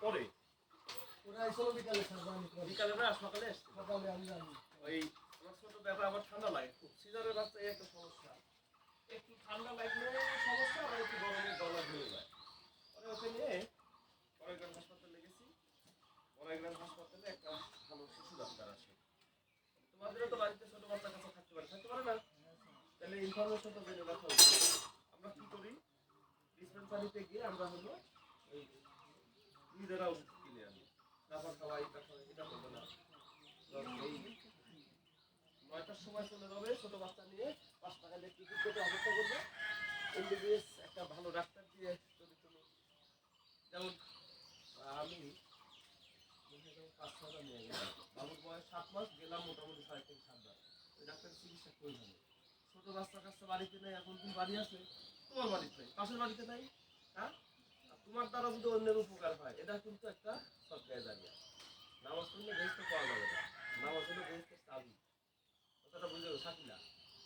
পরে ওরা এসব বিকালে বিকালে না সকালে আসছে সকালে আমি জানি ওই আমার ছোট ব্যাপার আমার ঠান্ডা লাগে খুব সিজনের বাচ্চা এই একটা সমস্যা একটু ঠান্ডা লাগলে সমস্যা আবার একটু গরমে গলা ধুয়ে যায় পরে ওকে নিয়ে বড়াইগ্রাম হাসপাতালে গেছি বড়াইগ্রাম হাসপাতালে একটা ভালো শিশু ডাক্তার আসে তোমাদেরও তো বাড়িতে ছোট বাচ্চার কাছে থাকতে পারে না তাহলে ইনফরমেশনটা জেনে রাখা উচিত আমরা কি করি ডিসপেন্সারিতে গিয়ে আমরা হলো ওই নিজেরা ওষুধ কিনে আনি তারপর খাওয়াই এটা করবো না এই 9টার সময় চলে যাবে ছোট বাচ্চা নিয়ে 5 টাকা দিয়ে টিকিট কেটে অপেক্ষা করবে এমবিবিএস একটা ভালো ডাক্তার দিয়ে যদি তুমি যেমন আমি 5-6টা নিয়ে গেলাম বাবুর বয়স 7 মাস গেলাম মোটামুটি 6.5-7 বার ওই ডাক্তারের চিকিৎসা করে ভালো ছোট বাচ্চার কাছে বাড়িতে নেই এখন তুমি বাড়ি আছে তোমার বাড়িতে নেই পাশের বাড়িতে নাই হ্যাঁ তোমার দ্বারা যদি অন্যের উপকার হয় এটা কিন্তু একটা সরকারি জানিয়া নামাজ পড়লে বেহেশত পাওয়া যাবে না নামাজ হলো বেহেশতের চাবি কথাটা বুঝে সাকিলা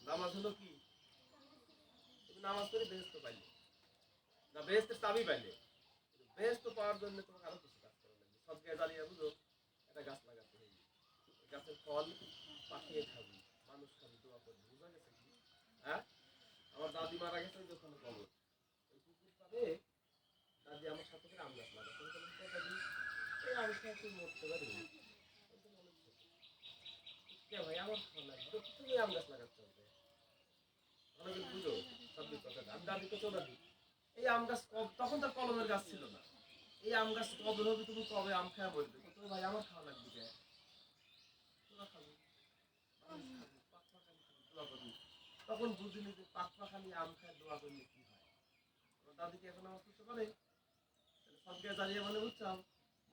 নামাজ হলো কি তুমি নামাজ পড়ে বেহেশত পাইলে না বেহেশতের চাবি পাইলে বেহেশত পাওয়ার জন্য তোমাকে আরো কিছু কাজ করা লাগবে সরকারি জানিয়া বুঝো একটা গাছ লাগাতে হবে গাছের ফল পাকিয়ে খাবি মানুষ খাবি দোয়া করবি বুঝা গেছে কি হ্যাঁ আমার দাদি মারা গেছে ওই দোকানে কবর ওই পুকুর পাড়ে দাদি আমার সাথে করে আম গাছ লাগাতে দাদি এই আম গাছ মরতে পারি কে ভাই আমার ভালো লাগবে তুমি আম গাছ লাগাতে হবে অনেক বুঝো সব কথা আমি দাদিকে চলে দিই এই আম গাছ তখন তার কলমের গাছ ছিল না এই আম গাছ কবে হবে তুমি কবে আম খাওয়া বলবে তো ভাই আমার খাওয়া লাগবে কে তোরা খাবি তখন বুঝিনি যে পাকপা খালি আম খায় দোয়া করলে কি হয় আমার দাদিকে এখন আমার করতে পারে সবকে দাঁড়িয়ে মানে বুঝছাম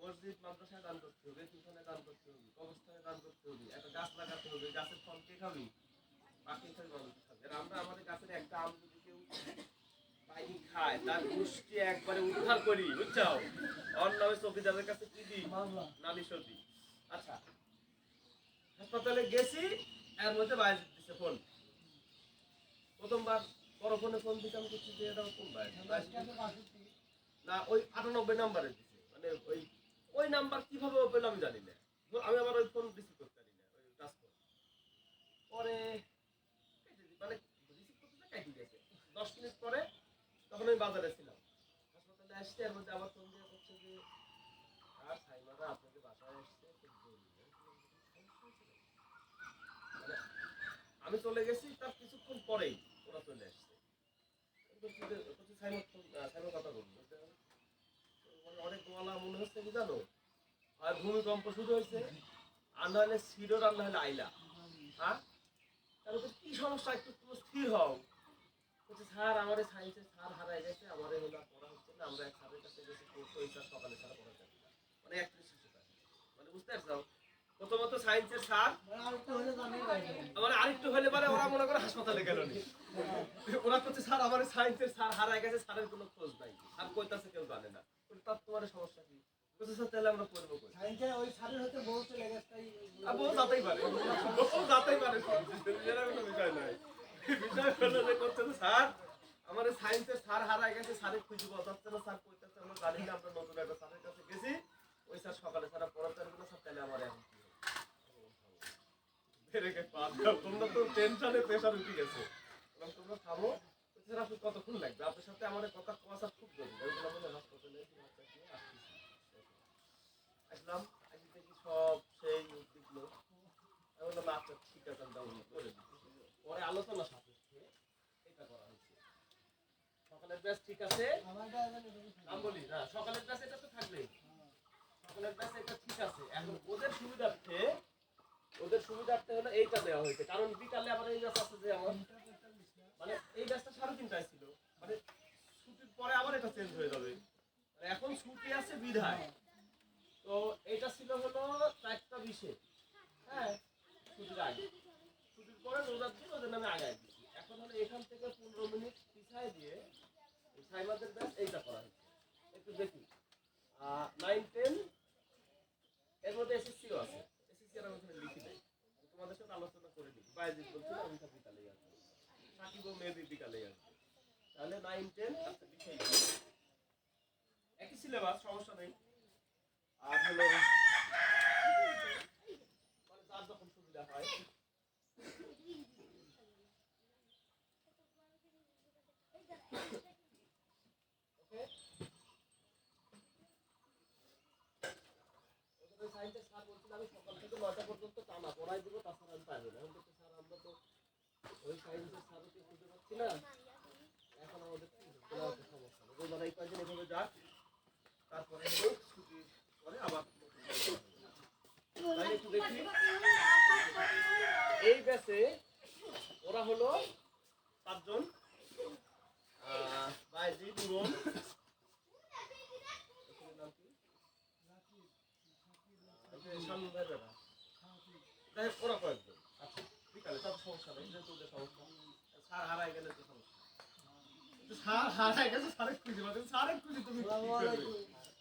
মসজিদ মাদ্রাসায় দান করতে হবে এতিমখানায় দান করতে হবে কবরস্থানে দান করতে হবে একটা গাছ লাগাতে হবে গাছের ফল কে খাবি পাখি খাবি মানুষ খাবে আর আমরা আমাদের গাছের একটা আম যদি কেউ পাইনি খায় তার গোষ্ঠী একবারে উদ্ধার করি বুঝছো অন্য নামে চৌকিদারের কাছে কি দিই নালিশ দিই আচ্ছা হাসপাতালে গেছি এর মধ্যে বাইরে দিচ্ছে ফোন প্রথমবার বড় ফোনে ফোন দিতাম কিছু যে এটা কোন না ওই 98 নাম্বারে দিছে মানে ওই নাম্বার কিভাবে পেলাম আমি জানি না আমি আবার ওই ফোন রিসিভ করতে পারি না ওই টাচ ফোন পরে মানে রিসিভ করতে কাটি গেছে 10 মিনিট পরে তখন আমি বাজারে ছিলাম হাসপাতালে আসতে এর মধ্যে আবার ফোন দিয়ে করছে যে আর সাইমারা আপনাকে বাসায় আসছে মানে আমি চলে গেছি তার কিছুক্ষণ পরেই ওরা চলে আসছে কথা বলবো অনেক গোয়ালা মনে হচ্ছে কি জানো আর ভূমিকম্প শুরু হয়েছে আর নাহলে সিডোর আর নাহলে আইলা হ্যাঁ তাহলে কি সমস্যা একটু তুমি স্থির হও বলছে স্যার আমার সায়েন্সের স্যার হারাই গেছে আমার হলো পড়া হচ্ছে না আমরা এক স্যারের কাছে গেছি ওই স্যার সকালে স্যার পড়াতে মানে 31 মানে বুঝতে পারছো প্রথমত সায়েন্সের স্যার মানে আরেকটু হলে পরে ওরা মনে করে হাসপাতালে গেল ওরা করছে স্যার আমার সায়েন্সের স্যার হারাই গেছে স্যারের কোনো খোঁজ নাই স্যার কইতাছে কেউ জানে না তার তোমার সমস্যা কি তাহলে আমরা করবো ওই স্যারের হতে বউ চলে গেছে বউ যাতেই পারে বউ যাতেই পারে এরা কোনো বিষয় নাই বিষয় হলো যে করছে স্যার আমার সায়েন্সের স্যার হারাই গেছে স্যারের খুঁজে পাওয়া যাচ্ছে না স্যার কইতাছে আমরা জানি না আমরা নতুন একটা স্যারের কাছে গেছি ওই স্যার সকালে স্যার পড়াতে না স্যার তাহলে আমার এখন তোমরা তো টেনশনে প্রেশার উঠে গেছে তোমরা থামো আপনি কতক্ষণ লাগবে আপনার সাথে আমার কথা কথা খুব জরুরি আসলাম আজকে দেখি সব সেই উদ্বিগ্ন আমি বললাম আচ্ছা ঠিক আছে আমি করে পরে আলোচনা সাপেক্ষে এটা করা হয়েছে সকালের ব্যাস ঠিক আছে নাম বলি না সকালের ব্যাস এটা তো থাকবেই সকালের ব্যাস এটা ঠিক আছে এখন ওদের সুবিধার্থে হলো এইটা দেওয়া হয়েছে কারণ বিকালে আবার এই ব্যাস আছে যে আমার মানে এই ব্যাসটা 3:30টায় ছিল মানে ছুটির পরে আবার এটা চেঞ্জ হয়ে যাবে মানে এখন ছুটি আছে বিধায় তো এটা ছিল হলো 4:20 হ্যাঁ ছুটির আগে ছুটির পরে রোজার দিন ওদের নামে আগায় দিচ্ছি এখন হলো এখান থেকে 15 মিনিট পিছায় দিয়ে সাইমাদের ব্যাস এইটা করা হয়েছে একটু দেখি 9-10 এর মধ্যে এসএসসিও আছে এসএসসি আর আমি ওখানে লিখি নাই তোমাদের সাথে আলোচনা করে দিই বাইজিৎ বলছিল আমি তো বিকালেই আসবো সাকিব ও মেবি বিকালেই আসবে তাহলে 9-10 আচ্ছা লিখেই একই সিলেবাস সমস্যা নেই আর হলো মানে যার যখন সুবিধা হয়। ওকে, সায়েন্সের স্যার বলছিল আমি সকাল থেকে 9টা পর্যন্ত টানা পড়াই দিব, তাছাড়া আমি পারবো না। এখন বলছে স্যার আমরা তো ওই সায়েন্সের স্যারকে খুঁজে পাচ্ছি না, এখন আমাদের কোনো একটা সমস্যা নেই। এবার এই কয়েকদিন এভাবে যাক, তারপরে হলো ছুটির পরে আবার তাহলে একটু দেখি। এই ব্যাচে ওরা হলো 7 জন, বাইজিৎ, ইমন, এখানের নাম কি? শামীম ভাই বেটা। যাই হোক, ওরা কয়েকজন। আচ্ছা, বিকালে তার সমস্যা নেই, যেহেতু ওদের সমস্যা। স্যার হারাই গেলে তো সমস্যা। কিন্তু স্যার হারাই গেছে, স্যারের খুঁজে পাচ্ছেন, স্যারের খুঁজে তুমি কি করবে?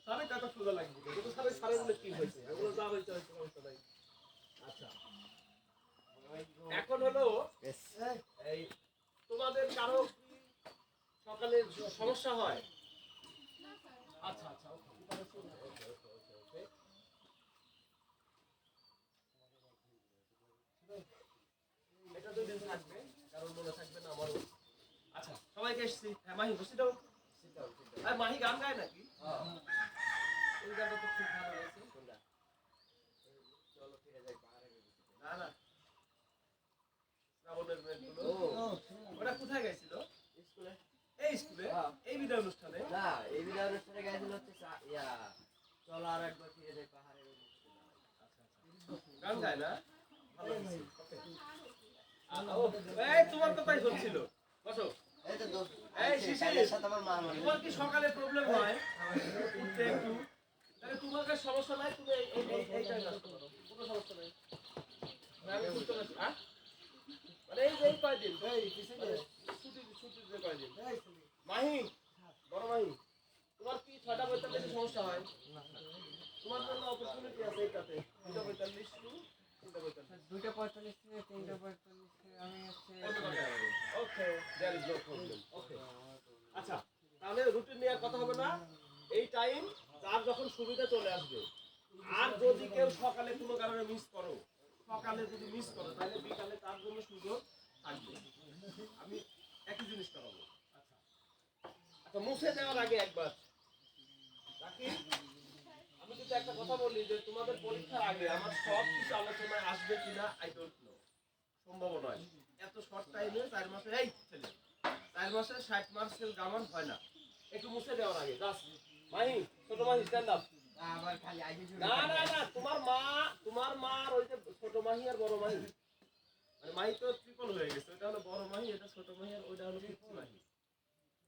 স্যারের কথা খোঁজা লাগবে, কিন্তু স্যারের বলে কি হয়েছে, এগুলো যা হয়েছে হয়েছে, সমস্যা নাই। আচ্ছা, এখন হলো এই তোমাদের কারো কি সকালে সমস্যা হয়? আচ্ছা আচ্ছা, এটা 2 দিন থাকবে, কারণ মনে থাকবে না আমারও। আচ্ছা, সবাইকে এসছি। হ্যাঁ মাহি, বসে দাও। আর মাহি গান গায় নাকি? ওই গানটা তো খুব ভালো হয়েছে। চলো ফিরে যাই পাহাড়ে। না না, শ্রাবণের মেঘগুলো। ওটা কোথায় গাইছিল? স্কুলে। এই স্কুলে? এই বিদায় অনুষ্ঠানে? না, এই বিদায় অনুষ্ঠানে গাইছিল হচ্ছে চলো আর একবার ফিরে যাই পাহাড়ে। গান গায় না? ভালো হয়েছে। এই তোমার কথাই শুনছিল। বসো। এই তো দোস্ত, এই শিশির, কালের সাথে আমার মা মানে। তোমার কি সকালে প্রবলেম হয়? উঠতে একটু। তাহলে তোমার কাছে সমস্যা নাই, তুমি এইটাই কাজ করো। কোনো সমস্যা নাই। আমি বুঝতে পারছি। মানে এই কয়দিন? ছুটির যে কয়দিন? মাহি, বড় মাহি, তোমার কি 6:45 সমস্যা হয়? তোমার জন্য অপরচুনিটি আছে এইটাতে। 2:45 শুরু, 3:45। 2:45 থেকে 3:45 আমি হচ্ছে ওকে, দেয়ার ইজ নো প্রবলেম। ওকে, আচ্ছা, তাহলে রুটিন নিয়ে কথা হবে না। এই টাইম যার যখন সুবিধা চলে আসবে। আর যদি কেউ সকালে কোনো কারণে মিস করো, সকালে যদি মিস করো, তাহলে বিকালে তার জন্য সুযোগ থাকবে। আমি একই জিনিস করাবো। আচ্ছা আচ্ছা, মুছে দেওয়ার আগে একবার রাখি, আমি কিন্তু একটা কথা বলি যে তোমাদের পরীক্ষার আগে আমার সব কিছু আলোচনায় আসবে কিনা আই ডোন্ট নো, সম্ভব নয়। এত শর্ট টাইমে 4 মাসে এই ছেলে 4 মাসে 60 মার্কসের গামান হয় না। একটু মুছে দেওয়ার আগে জাস্ট মাহি, ছোট মাহি স্ট্যান্ড আপ। আবার খালি আইডি শুরু। না না না, তোমার মার ওই যে ছোট মাহি আর বড় মাহি, মানে মাহি তো ট্রিপল হয়ে গেছে। ওটা হলো বড় মাহি, এটা ছোট মাহি, আর ওইটা হলো পিচ্চি মাহি।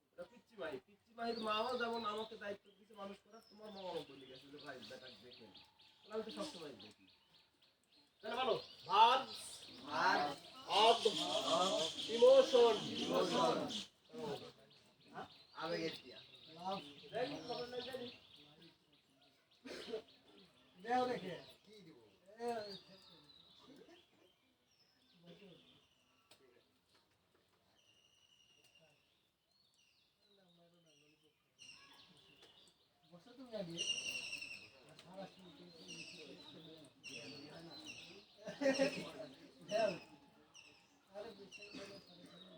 ওটা পিচ্চি মাহি। পিচ্চি মাহির মাও যেমন আমাকে দায়িত্ব দিয়েছে মানুষ করার, তোমার মাও আমাকে বলে গেছে যে ভাই বেটা দেখেন। আমি তো সবসময় দেখি। তাহলে বলো, ভার আর অব ইমোশন। আবেগের দিয়া। দেখি খবর নাই জানি। দেও রেখে কি দিব? বসে তুমি আগে সারা শুনতে দেও আরে বিছাই বলে সারা সারা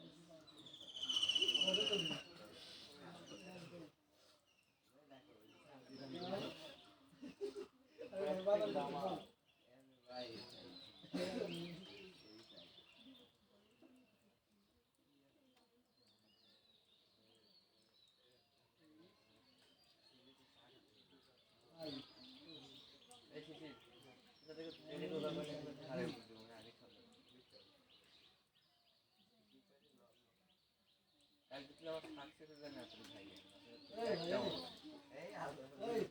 আরে বাবা ভাই এই শিশির, এটা থেকে রেডি করে মানে আরে বুঝবো না আগে খাবো। কালকে তুই আমার সাকসেস হয়ে না তুই ভাই। এই আলো এই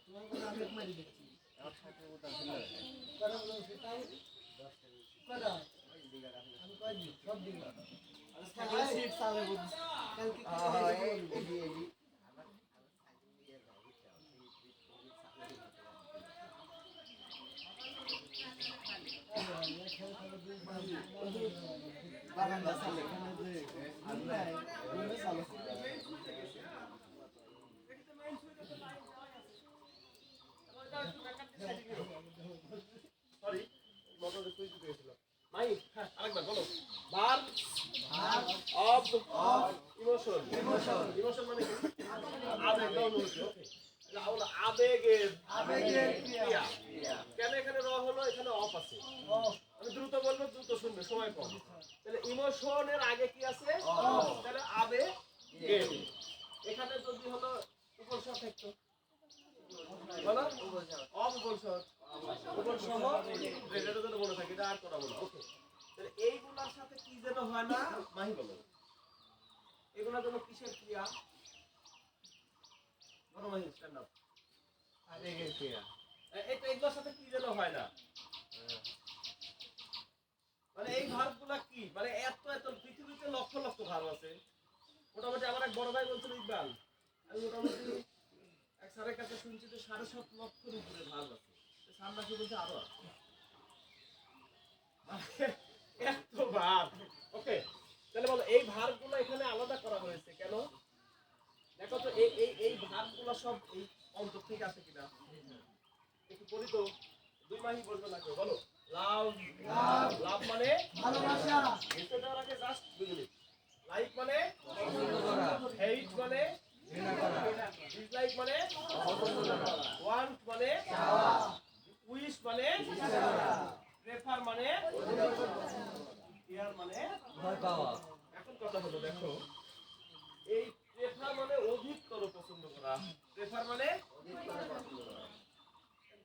তোমার কথা আমি মারি দেখছি আমার সাথে ওটা ছিল কারণ সেটাই 10 করা ওই দিগাটা আমি কই দিই সব দিই আজকে সিট চালে বুঝ কালকে এডি এডি আমার সাইজ দিয়ে যাও বুঝছো বারান্দা চালে আমি চালো আমাদের কুইজ দিতে গেছিল মাই হ্যাঁ আরেকবার বলো ভার্ব অফ ইমোশন ইমোশন মানে কি আবেগ বা অনুভূতি ওকে তাহলে আবেগের ক্রিয়া কেন এখানে র হলো এখানে অফ আছে আমি দ্রুত বলবো দ্রুত শুনবে সময় কম তাহলে ইমোশনের আগে কি আছে তাহলে আবেগের এখানে যদি হলো উপসর্গ থাকতো বলো উপসর্গ উপসর্গ এটা যেন বলে থাকে এটা আর করা বলো ওকে তাহলে এইগুলোর সাথে কি যেন হয় না মাহি বলো এগুলোর জন্য কিসের ক্রিয়া বলো মাহি স্ট্যান্ড আপ আবেগের ক্রিয়া এটা এগুলোর সাথে কি যেন হয় না মানে এই ভার্বগুলা কি মানে এত এত পৃথিবীতে লক্ষ লক্ষ ভার্ব আছে মোটামুটি আমার এক বড় ভাই বলছিল ইকবাল আমি মোটামুটি এক স্যারের কাছে শুনছি যে 7.5 লক্ষের উপরে ভার্ব আছে স্যার নাকি বলছে আরো আছে এত ভার্ব ওকে তাহলে বলো এই ভার্বগুলো এখানে আলাদা করা হয়েছে কেন দেখো তো এই এই এই ভার্বগুলো সব এই অন্তর থেকে আসে কিনা একটু পড়ি তো দুই মাহি বলবে না কেউ বলো লাভ লাভ মানে ভালোবাসা এতে দেওয়ার আগে জাস্ট বুঝলি লাইক মানে হেট মানে ডিসলাইক মানে ওয়ান্ট মানে উইশ মানে প্রেফার মানে কেয়ার মানে ভয় পাওয়া এখন কথা হলো দেখো এই প্রেফার মানে অধিকতর পছন্দ করা প্রেফার মানে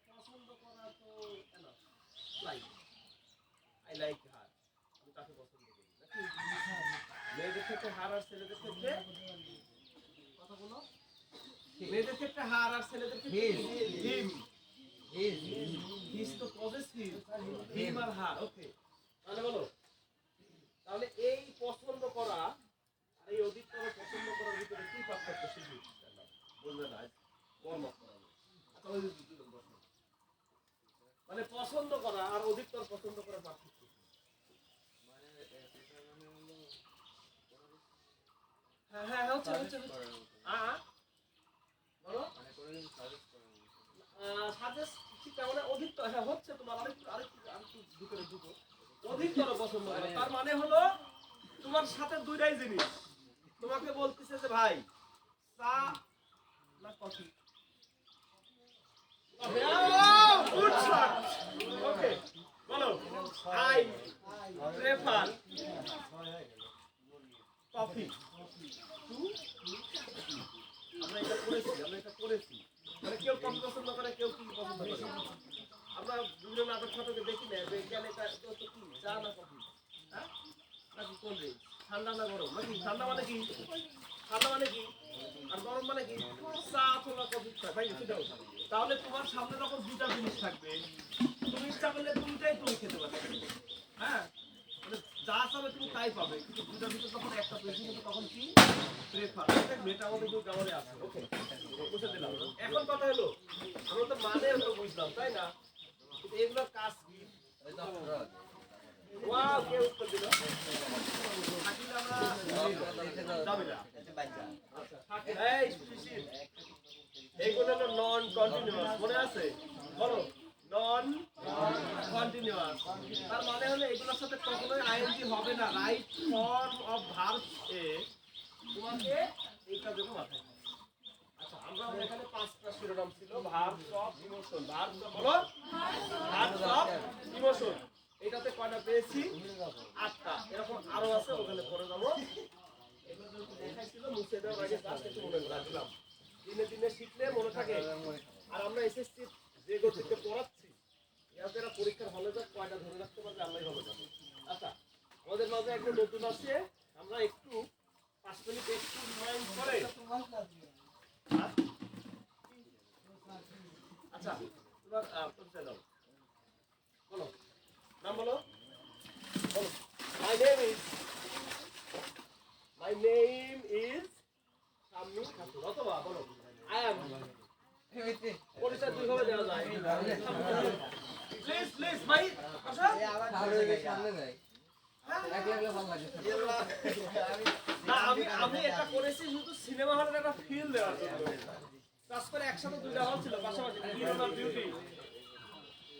পছন্দ করা তো লাইক আই লাইক হার আমি তাকে পছন্দ করি নাকি মেয়েদের ক্ষেত্রে হার আর ছেলেদের ক্ষেত্রে কথা বলো মেয়েদের ক্ষেত্রে হার আর ছেলেদের ক্ষেত্রে হিম হিস তো পজিটিভ হিম আর হার ওকে তাহলে বলো তাহলে এই পছন্দ করা আর এই অধিকতর পছন্দ করার ভিতরে কি পার্থক্য শিখবি বলবে না বর্ণনা করা আচ্ছা ওই মানে পছন্দ করা আর অধিকতর পছন্দ করার পার্থক্য হ্যাঁ হ্যাঁ হচ্ছে হচ্ছে বলো সাজেস্ট ঠিক মানে অধিকতর হ্যাঁ হচ্ছে তোমার আরেকটু ভিতরে ঢুকো অধিকতর পছন্দ করা তার মানে হলো তোমার সাথে দুইটাই জিনিস তোমাকে বলতেছে যে ভাই চা না কফি গুড শট ওকে বলো আই প্রেফার কফি আমরা এটা করেছি মানে কেউ কফি পছন্দ করে কেউ কি পছন্দ করে আমরা বিভিন্ন নাটক ফাটকে দেখি না বিজ্ঞানীটা তো কি চা না কফি হ্যাঁ নাকি কোল্ড ড্রিঙ্কস ঠান্ডা না গরম নাকি ঠান্ডা মানে কি আর গরম মানে কি চা অথবা কফি ভাই সেটাও তাহলে তোমার সামনে যখন দুটা জিনিস থাকবে তুমি ইচ্ছা করলে দুইটাই তুমি খেতে পারবে হ্যাঁ মানে যা চাবে তুমি তাই পাবে কিন্তু দুটার ভিতরে যখন একটা বেশি কিন্তু তখন কি প্রেফার মেয়েটা আমাদের দুই গাওয়ারে আছে ওকে বুঝে দিলাম এখন কথা হলো আমরা তো মানে হলো বুঝলাম তাই না কিন্তু এগুলোর কাজ কি ওয়াও কে উত্তর দিল থাকিলে আমরা যাবে না আচ্ছা এই শিশির এইগুলো হলো নন কন্টিনিউয়াস মনে আছে বলো নন কন্টিনিউয়াস তার মানে হলো এগুলোর সাথে কখনোই আইএনজি হবে না রাইট ফর্ম অফ ভার্ব এ তোমাকে এইটা দেবো মাথায় আচ্ছা আমরা এখানে 5টা শিরোনাম ছিল ভার্বস অফ ইমোশন ভার্বস বলো ভার্বস অফ ইমোশন এটাতে কয়টা পেয়েছি 8টা এরকম আরো আছে ওখানে পড়ে যাবো এগুলো যদি দেখাইছিল মুছে দেওয়ার আগে জাস্ট একটু মনে রাখলাম দিনে দিনে শিখলে মনে থাকে আর আমরা এসএসসি যে গতিতে পড়াচ্ছি এরা পরীক্ষার হলে যা কয়টা ধরে রাখতে পারবে আল্লাহই ভালো জানে আচ্ছা আমাদের মাঝে একজন নতুন আছে আমরা একটু 5 মিনিট একটু রিমাইন্ড করে আচ্ছা তোমার পরিচয় দাও বলো নাম বলো বলো my name is Shammi Khatun অথবা বলো আই অ্যাম পরিচয় দুইভাবে দেওয়া যায় প্লিজ প্লিজ ভাই আসো সামনে যাই একলা ভালো লাগে না আমি এটা করেছি শুধু সিনেমা হলের একটা ফিল দেওয়ার জন্য কাজ করে একসাথে দুইটা হল ছিল পাশাপাশি হিরো আর বিউটি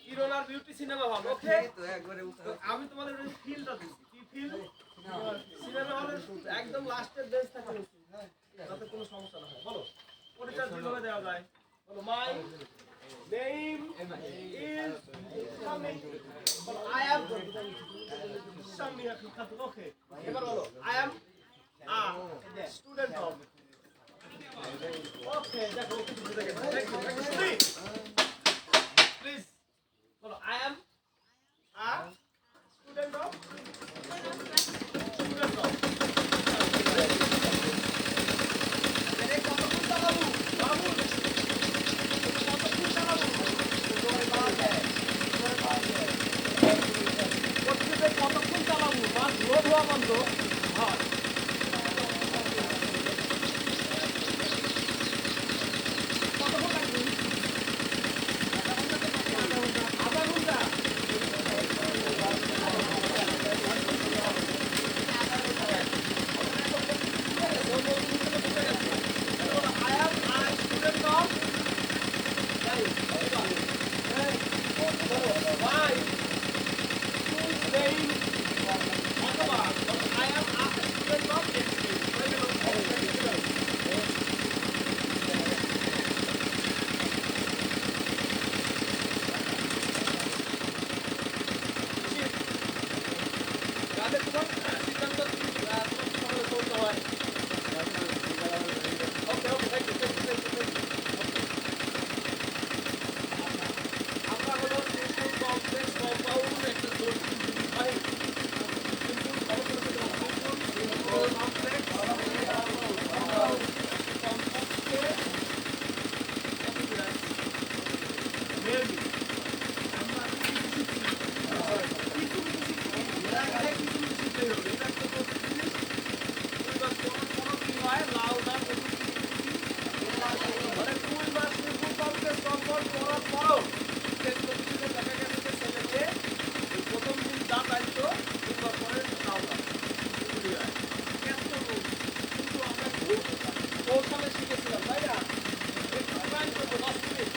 কিরণ আর বিউটি সিনেমা হল, ওকে? তো একবারে তো আমি তোমাদের ওই ফিলটা দিচ্ছি, কি ফিল? সিনেমা হলের একদম লাস্টের বেঞ্চ থাকে, যাতে কোনো সমস্যা না হয়। বলো, পরিচয় কিভাবে দেওয়া যায়? বলো, মাই নেম ইজ শামি। বলো, I am Shami Khatun, okay? এবার বলো, I am a student of. Okay, দেখো কিছু বুঝে গেছে। থ্যাংক ইউ, প্লিজ বলো, I am a student of. Student of. আরে কতক্ষণ চালাবো বাবু? কতক্ষণ চালাবো? কতক্ষণ চালাবো? বাস রোড হওয়া বন্ধ হয়। কতক্ষণ লাগবে? আধা ঘন্টা। I am a student of why? Whose name? অথবা I am a student of গানে তোমার সিদ্ধান্ত বলতে হয়। Okay okay, thank you thank you thank you. আমরা হলো সিম্পল কমপ্লেক্স কম্পাউন্ড একটা জটিল জিনিস ভাই। সিম্পল কমপ্লেক্স কমপ্লেক্সকে মেবি আমরা কিছু কিছু শিখি, কিছু কিছু শিখতেই হবে। এটা একটা জিনিস। এবার কোনো কি হয় লাউ না মানে 2 মাস সিম্পল কমপ্লেক্স কম্পাউন্ড করার পরও টেকনোলজিতে দেখা গেছে যে ছেলেকে প্রথম দিন যা চাইতো 2 মাস পরে লাউ না কিন্তু আমরা খুব কৌশলে শিখেছিলাম, তাই না? একটু ট্রাই করবো 10 মিনিট।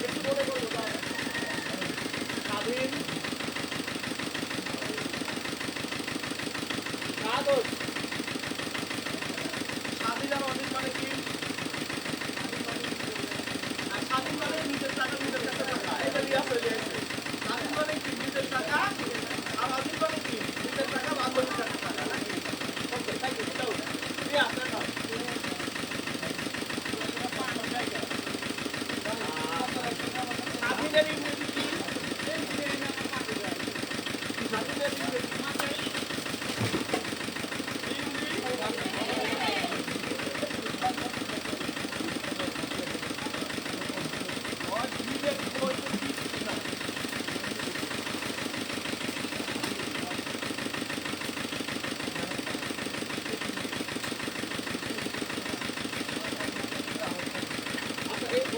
একটু মনে করবো তাই স্বাধীন কাগজ। স্বাধীন আর অধীন মানে কি? আর স্বাধীন মানে নিজের টাকা নিজের কাছে রাখা, এটা নিয়ে আসলে দিয়েছে। স্বাধীন মানে কি? নিজের টাকা। আর অধীন মানে কি? নিজের টাকা বান্ধবীর কাছে টাকা, নাকি? ওকে, থ্যাংক ইউ। দাও নিয়ে আসলে দাও। স্বাধীনের ইংরেজি কি? স্বাধীনের ইংরেজি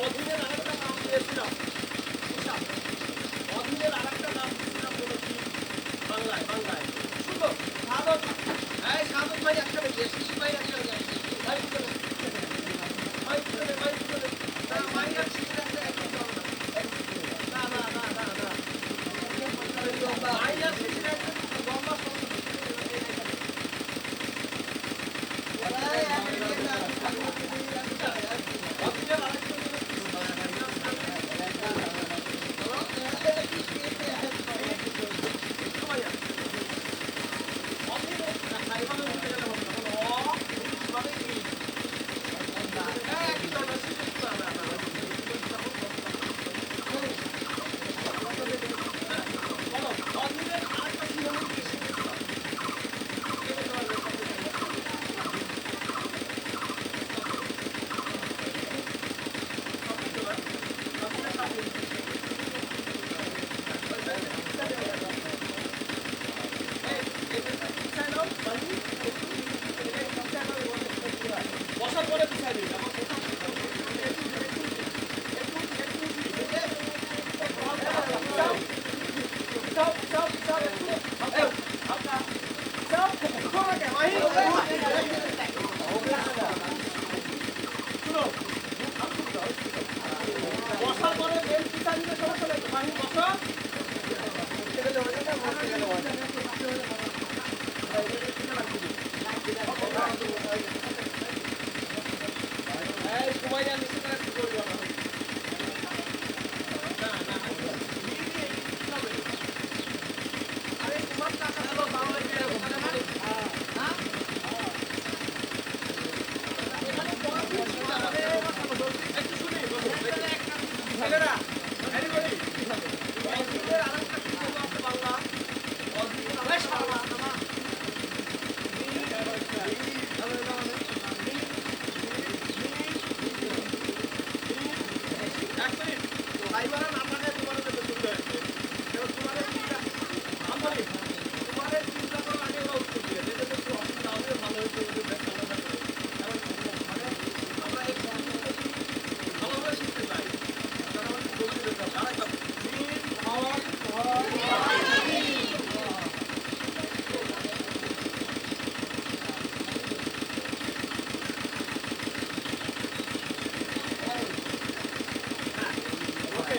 অধীনের আরেকটা নাম দিয়েছিলাম, অধীনের আরেকটা নাম দিয়েছিলাম হলো কি? বাংলায় বাংলায় শুনো সাধন। এই সাধন ভাই একসাথে শিশি ভাই একসাথে ভাই শুনে ভাই শুনে ভাই শুনে না ভাই আর শিশি একদম না না না না না ভাই আর শিশি একদম লম্বা অধীনের আরেকটা বাহিনীতে সমস্যা নাই তো, বাহিনী বসো। এই সময় যা নিচে তারা কি করবে না। আরে তোমার টাকা হলো বাংলা দিয়ে ওখানে মানে একটু শুনি ছেলেরা everybody, অদ্ভুতের আরেকটা কি বলবো আছে বাংলা অদ্ভুত আলাই সারা এক মিনিট ড্রাইভারে না থাকে তোমার কাছে শুনতে হয়েছে এবার তোমার আমদানি তোমার চিন্তা করার আগে ওরা উত্তর দিয়ে যেটা একটু অসুবিধা হবে ভালো হয়েছে ওদের ব্যাগ আলাদা করে এবার মানে আমরা এই ভালোভাবে শিখতে চাই তারা আমাদের জলদি যেতে হবে আরেকটা ওকে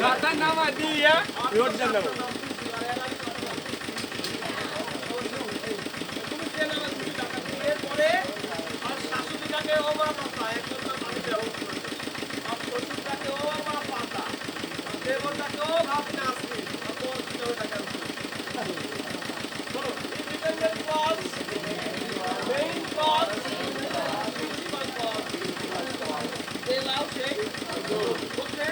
রাতার নামা দিয়ে রোড দেন দেবো তুমি যে নামে তুমি টাকা দিয়ে পরে আর শাশুড়িটাকে ও মা পাতা একজন আমি ব্যবহার করেছি আর শ্বশুরটাকে ও মা পাতা আর দেবরটাকে ও ভাবনা আসবে আর তোর কিভাবে টাকা আসবে বলো independent cause main cause principal cause they allow সেই বুঝছে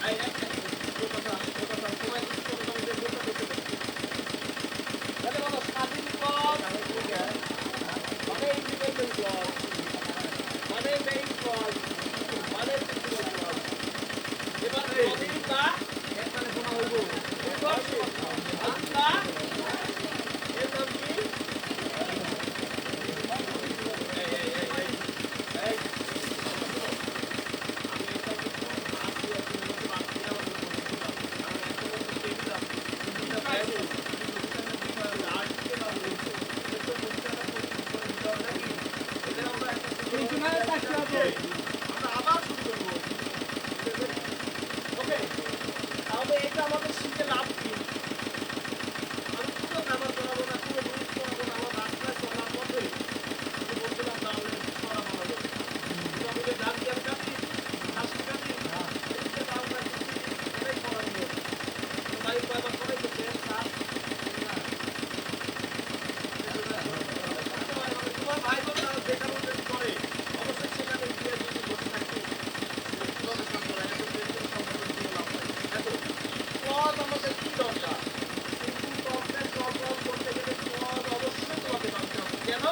আই একটা কথা সময় দিচ্ছি তোমাদের কথা বলতে তাহলে বলো স্বাধীন কজ মানে ইন্ডিপেন্ডেন্ট কজ মানে মেইন কজ মানে প্রিন্সিপাল কজ এবার স্বাধীন না একবারে শোনা হইব আচ্ছা এর নাম কি তাহলে এটা আমাদের শিখে লাভ কি আমি পুরো কাবার করাবো না পুরো জিনিস করাবো না আমার রাস্তায় চলার পথে বলছিলাম তাহলে করা ভালো হবে আমাদের গান জ্ঞান কাটি হাসি কাটি এদিকে বাংলা এটাই করা নিয়ে তাই কয়বার করে গেছে সাত তোমার ভাই বোন তারা বেকার যদি করে অবশ্যই সেখানে গিয়ে যদি বসে থাকবে কিভাবে কাজ করা এত বেশি সম্পর্কে দিয়ে লাভ নাই দেখো ক্লজ আমাদের কি দরকার সিম্পল কমপ্লেক্স সলভ করতে গেলে ক্লজ অবশ্যই তোমাকে জানতে হবে কেন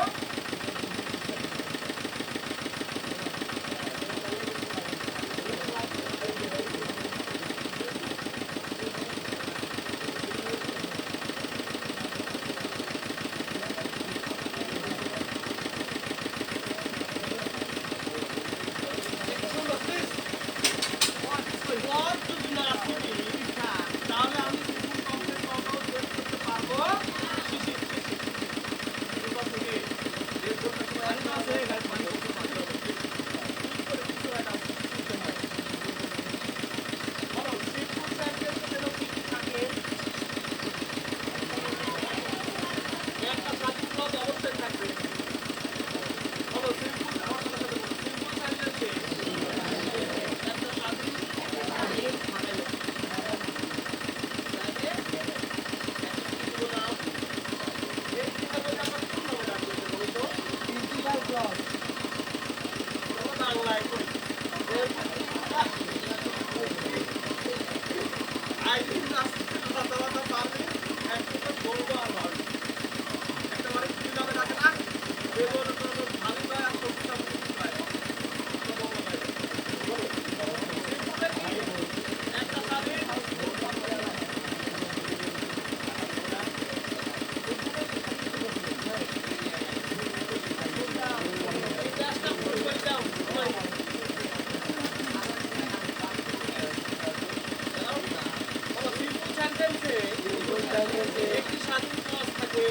তাহলে আমি সিম্পল কমপ্লেক্স সলভ করতে পারবো শিশি একটা স্বাধীন ক্লজ অবশ্যই থাকবে বলো সিম্পল আমার সাথে বলো সিম্পল সেন্টেন্সে একটা স্বাধীন মানে প্রিন্সিপাল ক্লজ বাংলায় কই আইডিন রাস্তাতে কথাবার্তা পারবে একটা বলবো আর ভাবি একটা মানে কি নামে ডাকে না দেবর ভাবি ভাই আর সত্যি ভাই একটা স্বাধীন একটি স্বাধীন ক্লজ থাকে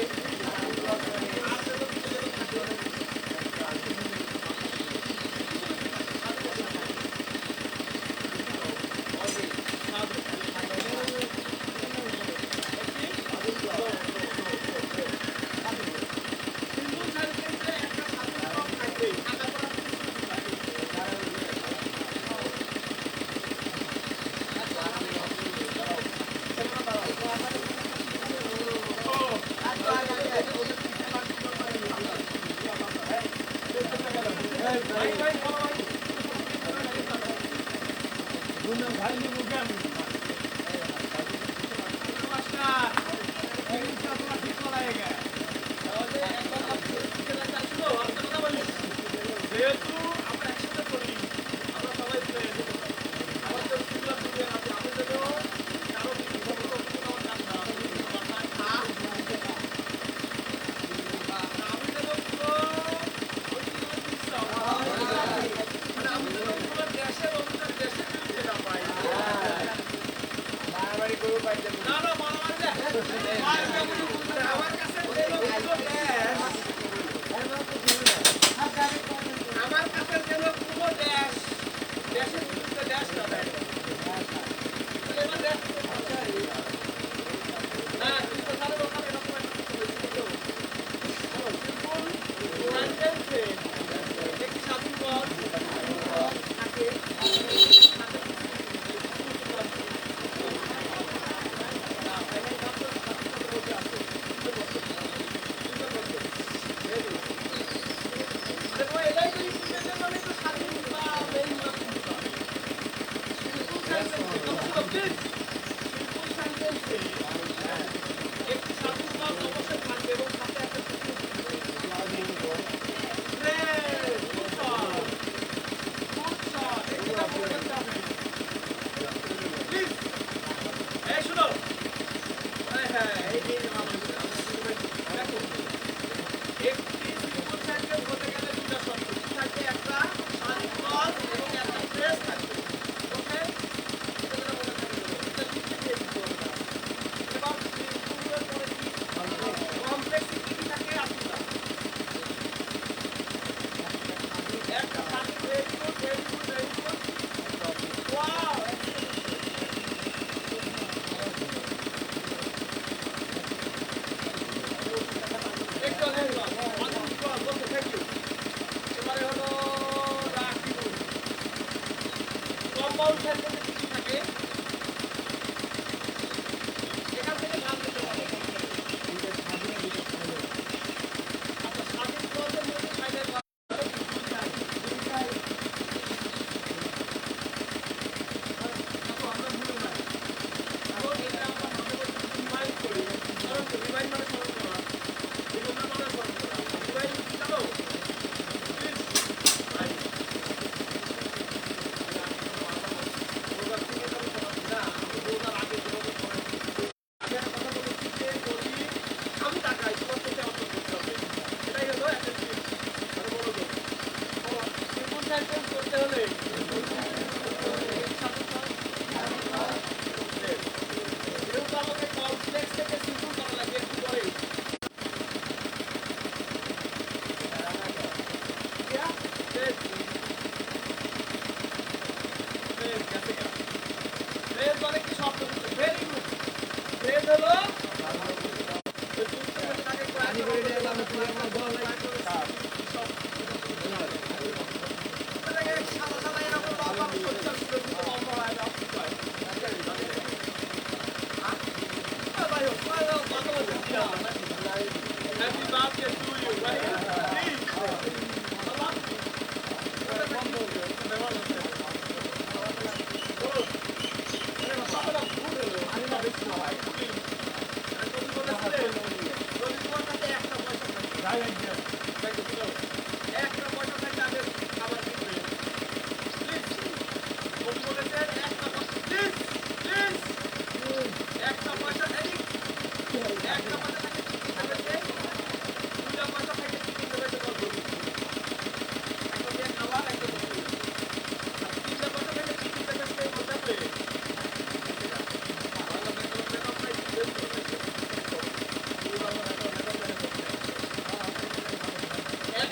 যেহেতু আমরা একসাথে চলি আমরা সবাই আমাদের আমি যেন কারো আমি যেন পুরো মানে আমি যেন পুরো দেশের অভিযান দেশের বিরুদ্ধে না পাই প্লিজ সিম্পল সেন্টেন্সে একটি সাধু পদ অবশ্যই থাকবে এবং সাথে একটা প্লিজ এই শুনো হ্যাঁ এই যে দেখো একটি সিম্পল সেন্টেন্স বলতে গেলে দুটো শব্দ কি থাকবে একটা সাধু পদ এবং একটা ফ্রেজ থাকবে ওকে এটা মনে থাকবে এটা লিখে দিয়েছি তোমরা এবার সিম্পলের পরে কি কমপ্লেক্সিটি থাকে আসলে একটা সাধু very good very good very good wow একটু বলতে থ্যাংক ইউ এবারে হলো রাকিবুল কম্পাউন্ড সেন্টেন্সে কি থাকে এখান থেকে নাম দিতে হবে আচ্ছা স্বাধীন পদের মধ্যে ফাইনাল আমরা ভুলে যাই এখন এটা আমরা মাঝে মধ্যে রিমাইন্ড করি কারণ রিমাইন্ড মানে স্মরণ করা রিমেম্বার মানে স্মরণ করা রিমাইন্ড কি জানো প্লিজ রাইট আমি তাকাই তোমার থেকে অন্তর করতে হবে এটাই হলো অ্যাটেনটিভ মানে মনোযোগ সিম্পল সেন্টেন্স করতে হলে যেহেতু আমাকে কমপ্লেক্স থেকে সিম্পল করা লাগে একটু পরে ফ্রেজ মানে কি শব্দ ভেরি গুড ফ্রেজ হলো Happy birthday to you, right? Please. একটা পয়সা থাকে আগে খাবার কিনবে প্লিজ বলেছেন একটা প্লিজ প্লিজ একটা পয়সা এদিক একটা পয়সা থাকে চিকেন দেবে দুটা পয়সা থাকে চিকেন দেবে একটা দিয়ে খাবার একটা দিয়ে আর তিনটা পয়সা থাকে চিকেন দেবে সেই বলতে এক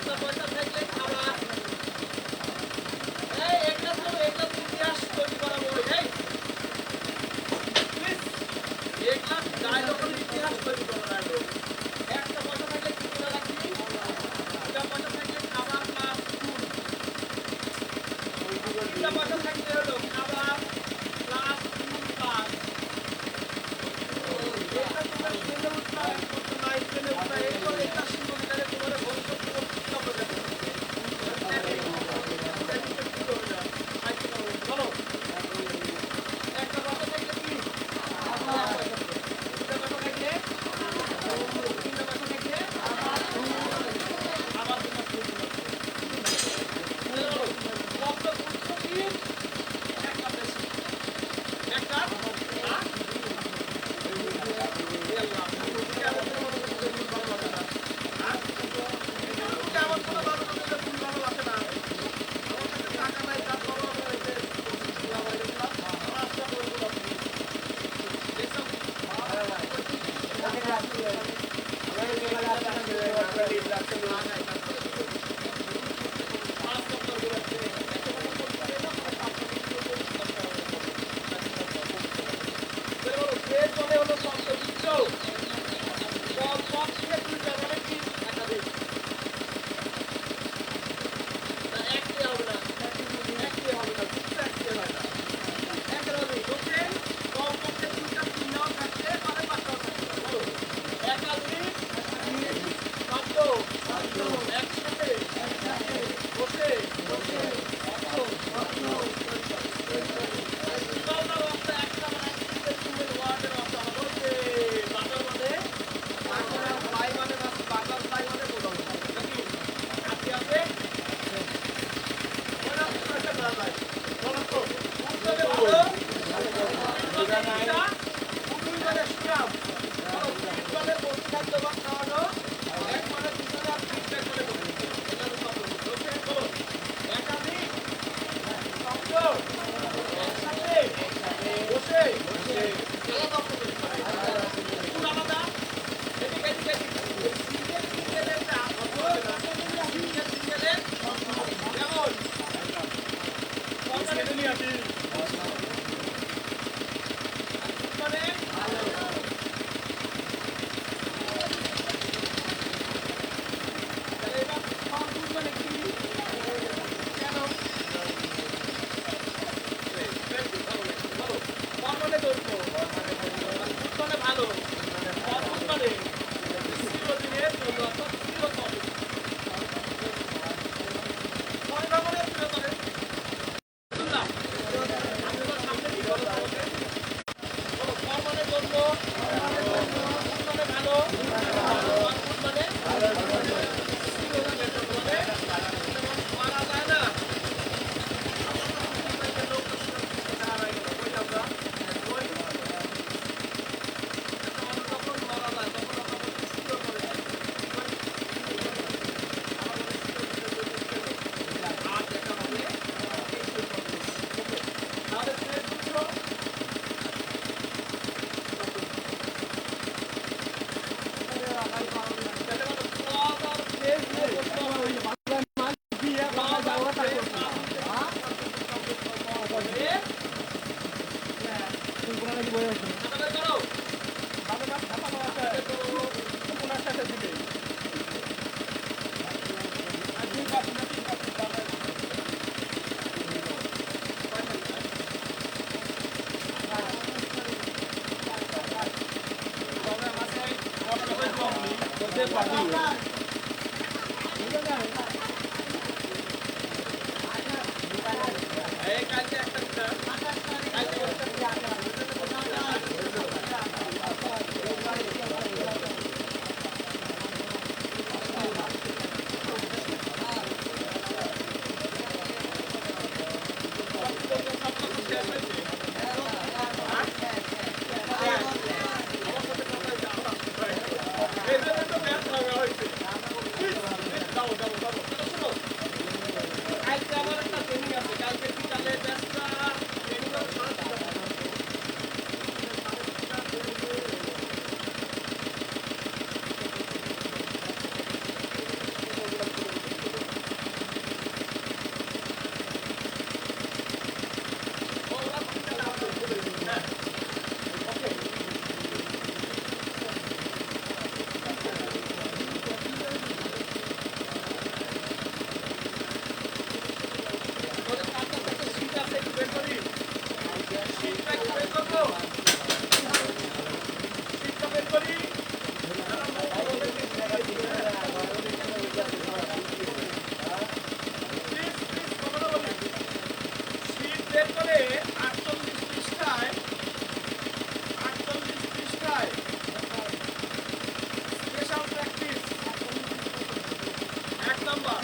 নাম্বার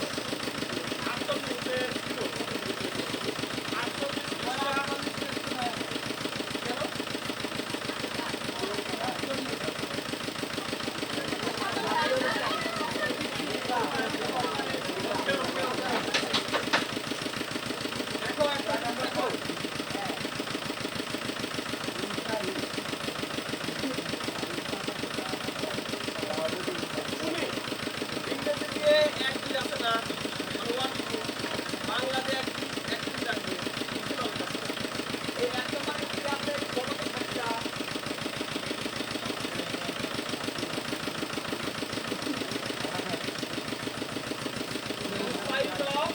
48 এর 0 দেখো একটা দেখো তুমি ইংরেজি দিয়ে এক দুই আছে না মানে ওয়ান টু বাংলাতে এক দুই রাখবে এই এক নম্বরে কি আছে বড় তো সংখ্যা ফাইভ অফ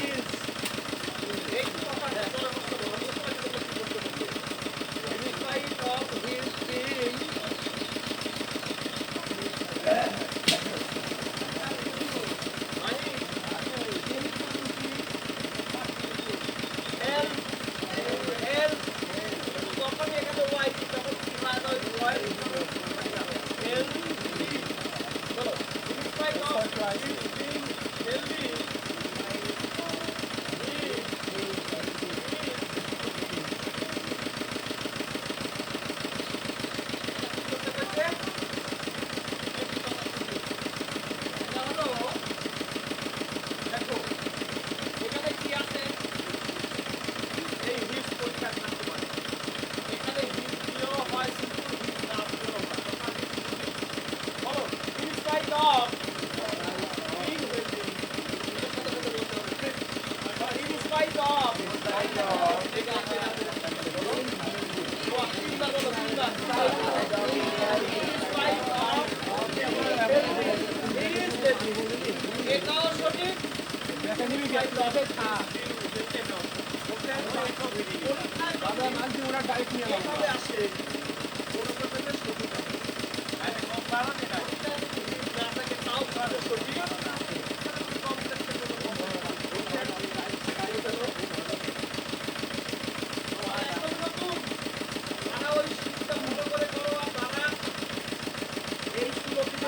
ইজ এই কথাটা বড় কথা বলো ফাইভ অফ ইজ বিং দেখো এখানে কি আছে এই হিপস পরীক্ষা থাকতে পারে এখানে হিপস দিয়েও হয় সিম্পল হিপস না দিয়েও হয় বলো ইনস্পাইট অফ বিং হেলদি এর সাথে সাথে বলতে হবে ইনস্পাইট অফ এটা আছে বলো তিনবার বলো তিনবার ইনস্পাইট অফ এটাও সঠিক এভাবে আসে কোনো প্রকারের সঠিক আছে তাও সঠিক এখন নতুন তারা ওই শিক্ষা ভালো করে করো আর তারা এই সুরক্ষিত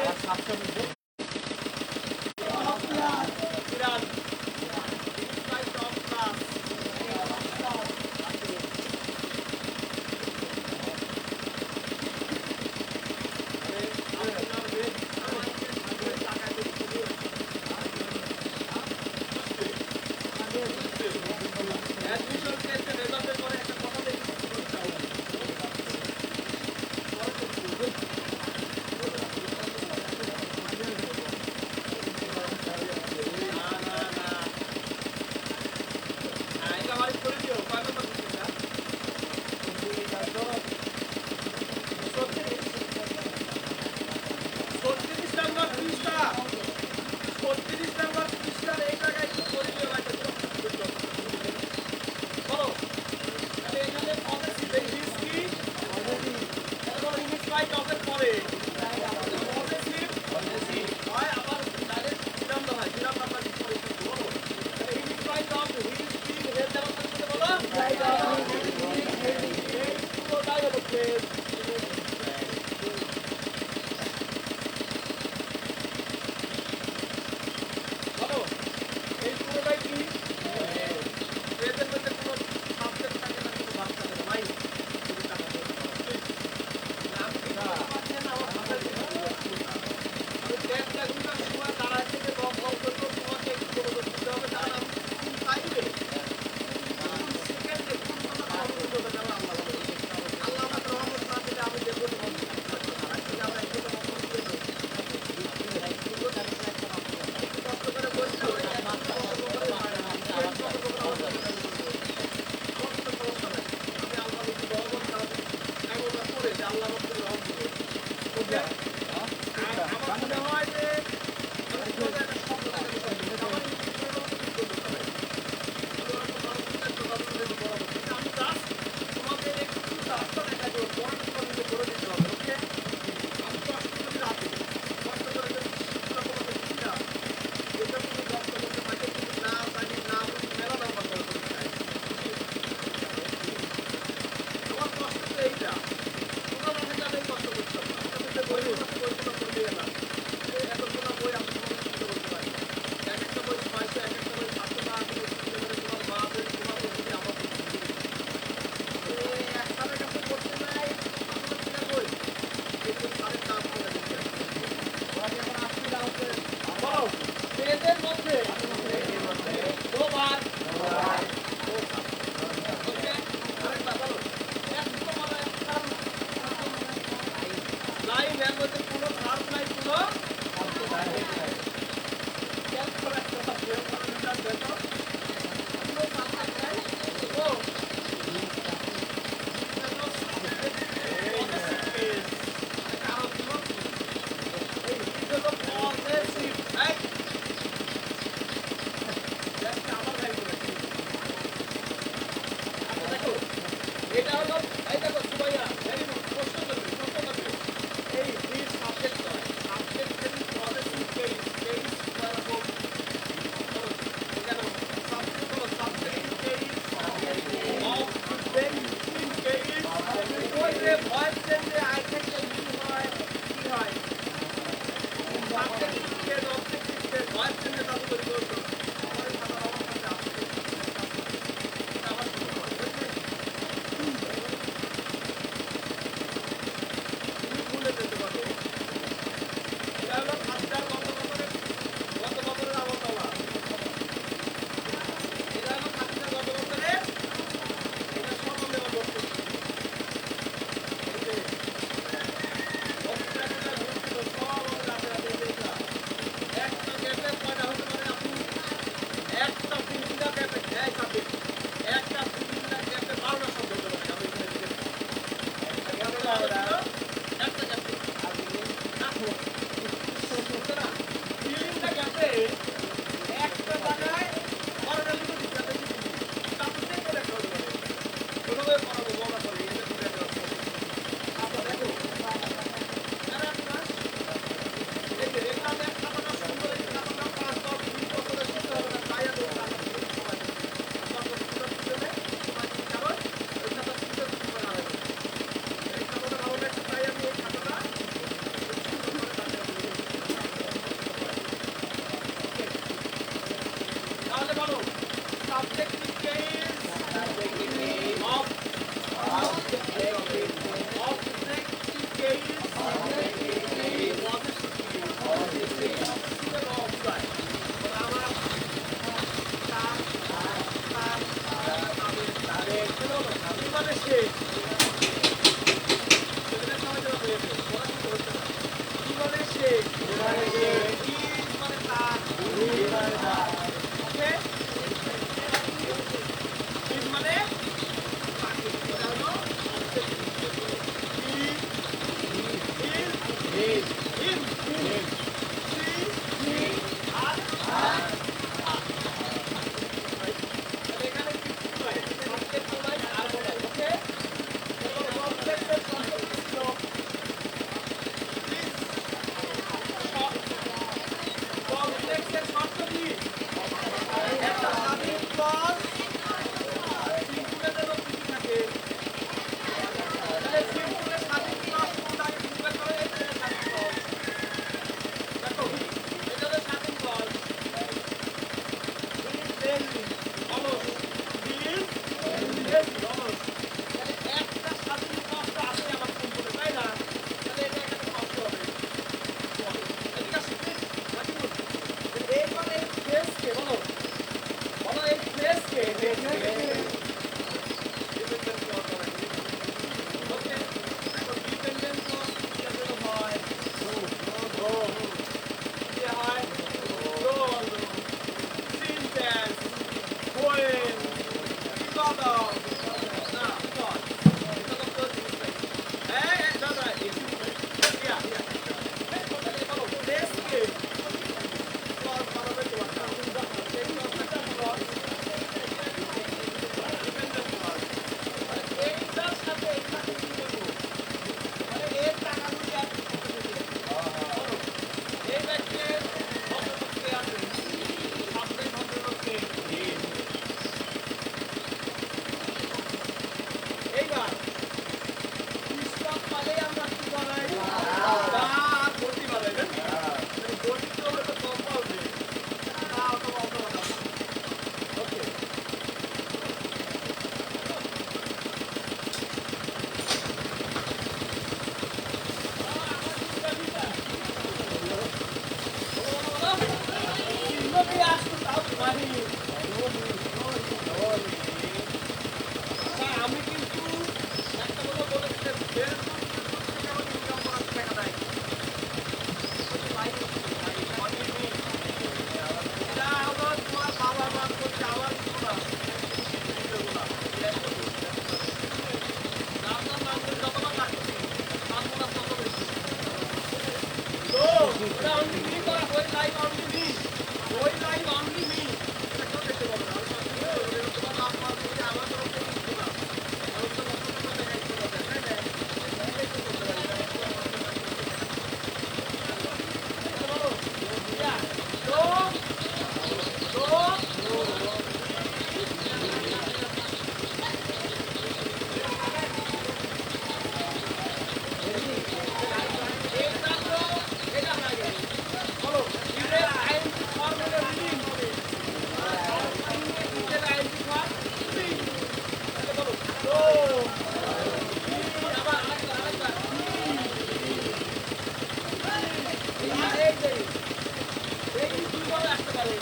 বাজারে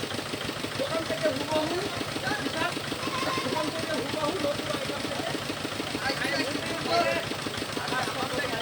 দোকান থেকে হুবহু বিশাল, দোকান থেকে হুবহু নতুন আইটেম থেকে আইটেম করে আর সব থেকে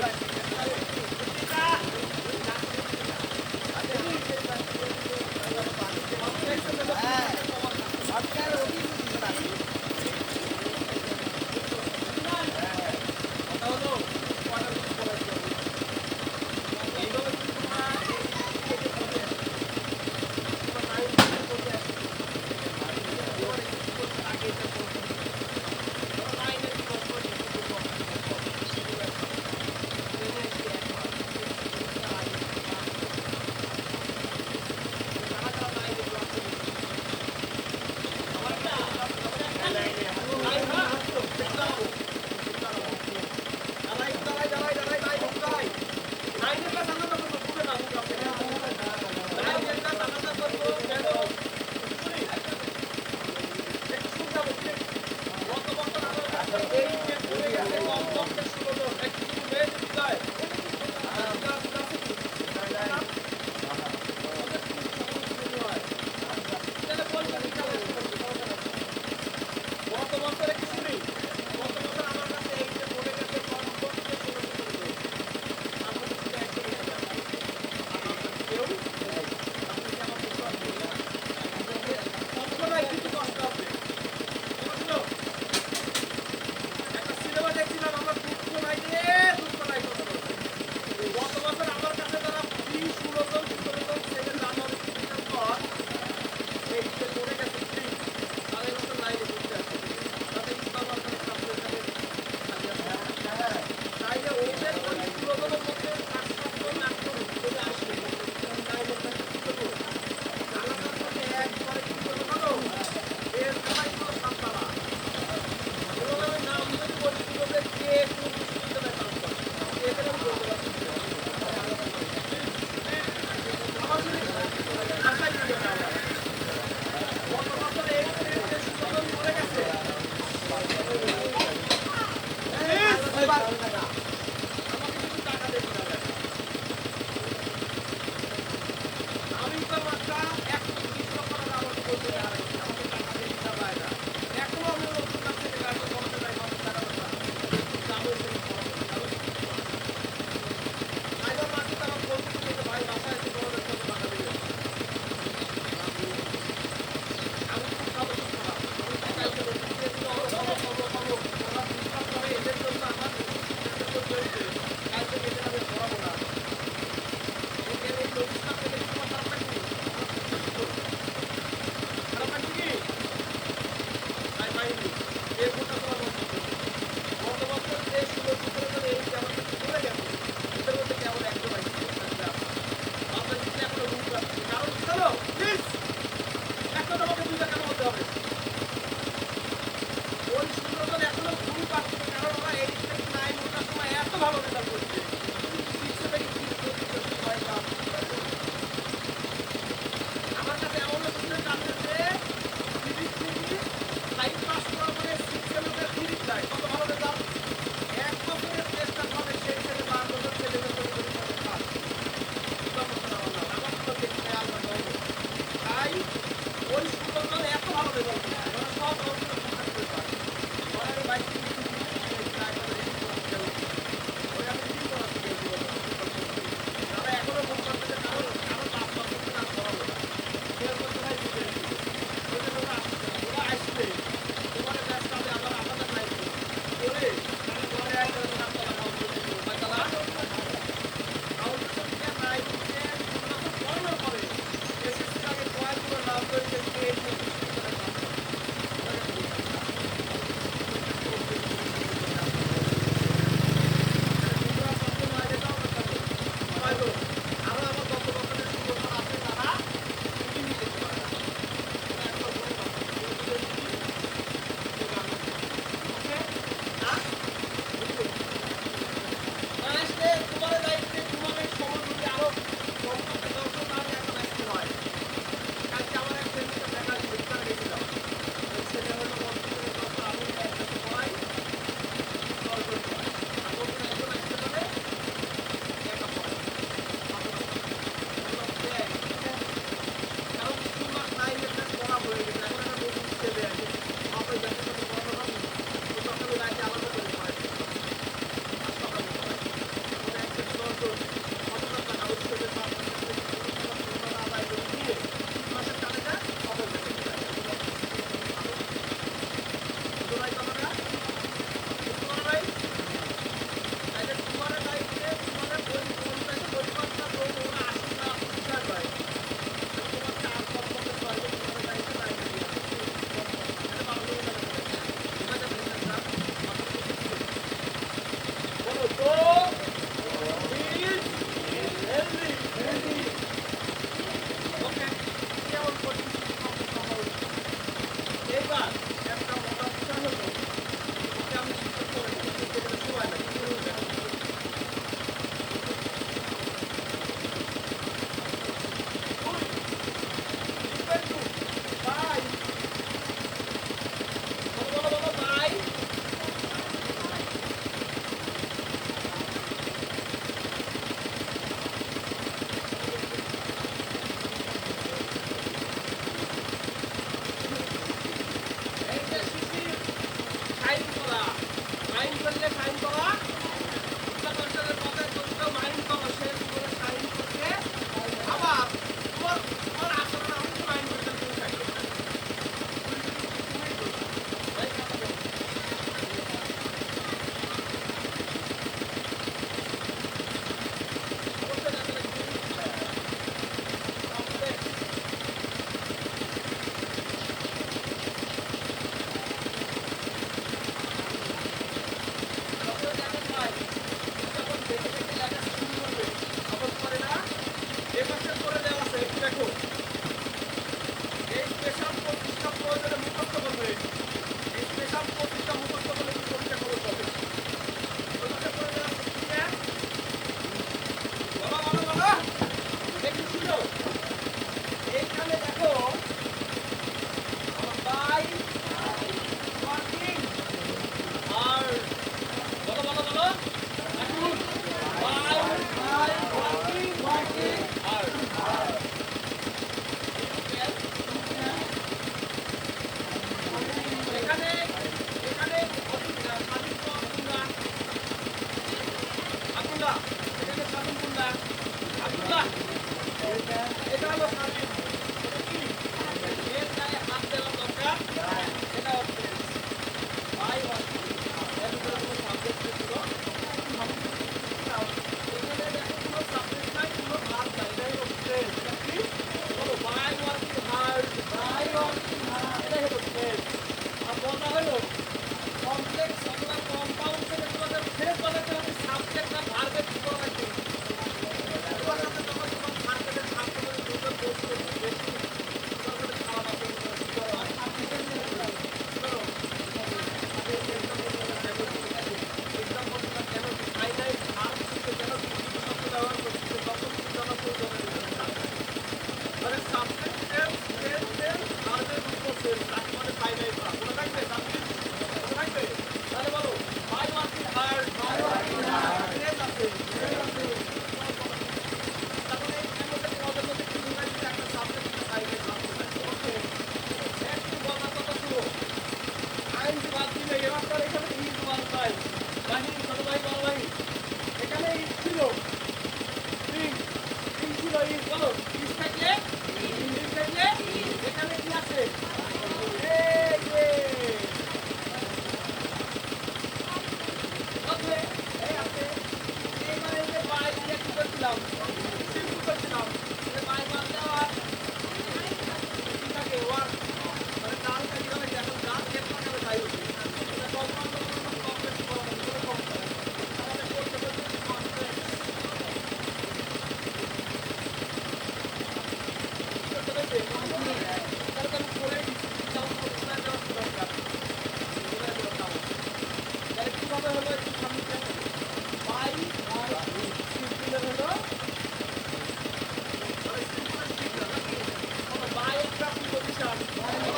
ডিভিশন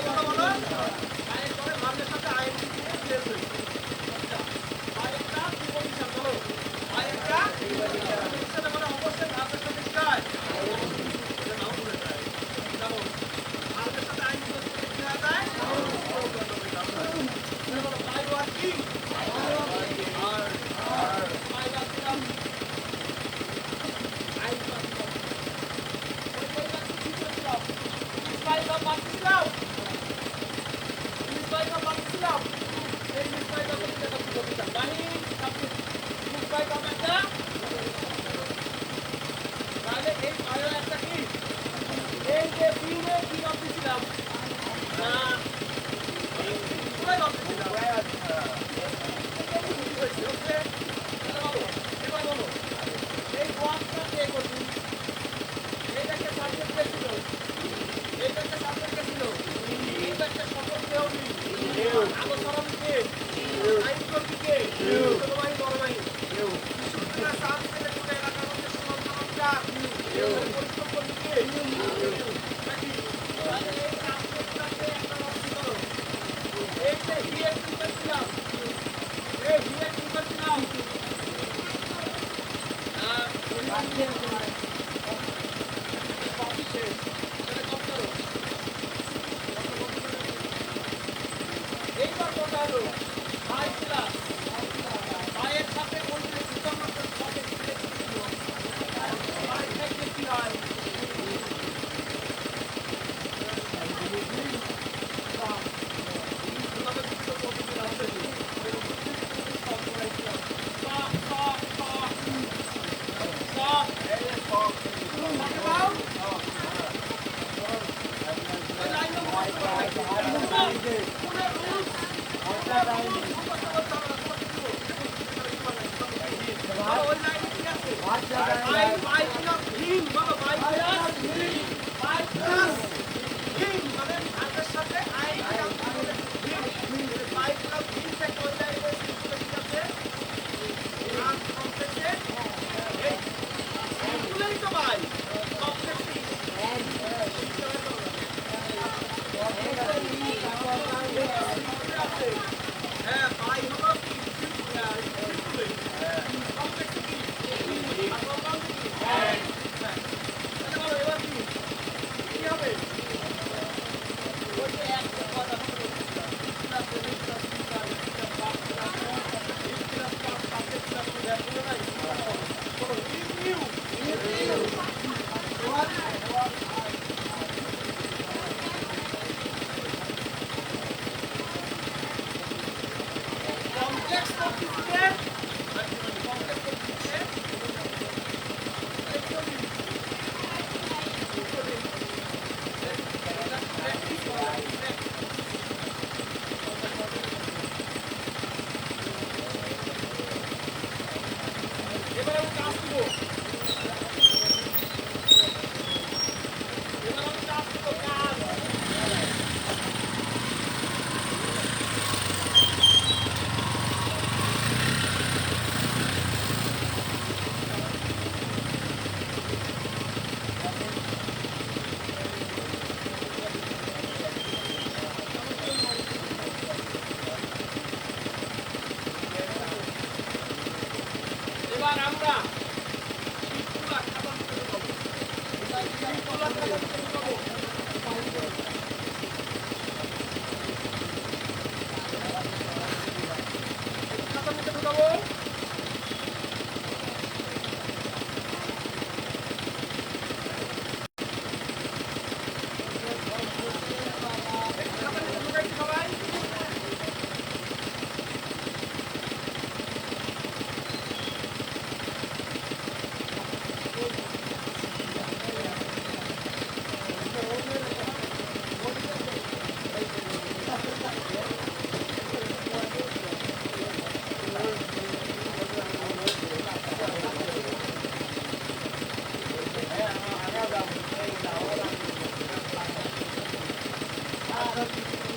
বলো বলো আইন পরে ভার্বের সাথে আইন দিয়ে প্লেস হয়েছে আইনটা প্রিপজিশন বলো আইনটা প্রিপজিশন মানে অবশ্যই ভার্বের সাথে কি হয় এটা নাও বলে যায় জানো ভার্বের সাথে আইন যুক্ত করলে কি হয় যায় বলো বাই ওয়ার্কিং আর বাই ওয়ার্কিং তাহলে এই আয়ো একটা কি এই যে বিনে কি ভাবতেছিলাম না পুরাই ভাবতেছিলাম এবার বলো এই ওয়ার্কটা কে করছি এইটাকে সাবজেক্ট কে ছিল এইটাকে সাবজেক্ট কে ছিল এইটাকে সকল কেউ নেই আলো সরাবি কে আইন করবি কে ছোটবাহী বড়বাহী শিশুরা সাত থেকে পুরো এলাকার মধ্যে সমান সমানটা পরিশ্রম করবি কে নাকি তাহলে এই সাবজেক্টটাকে একটা অর্থ করো এই যে হিয়ে কি করছিলাম এই হিয়ে কি করছিলাম এইবার কোনটা হলো ভাই ক্লাস ভাইয়ের সাথে বলতে ভাই থেকে কি হয় হ্যাঁ ভাই হলো কমপ্লেক্স করতে এবার আমি কাজ দিব কাজ এবার আমরা শিক্ষুলা খাতা দিতে পাবো শিক্ষুলা খাতা দিতে পাবো খাতা দিতে ঢুকাবো খাতা দিতে ঢুকাইছি সবাই Thank you.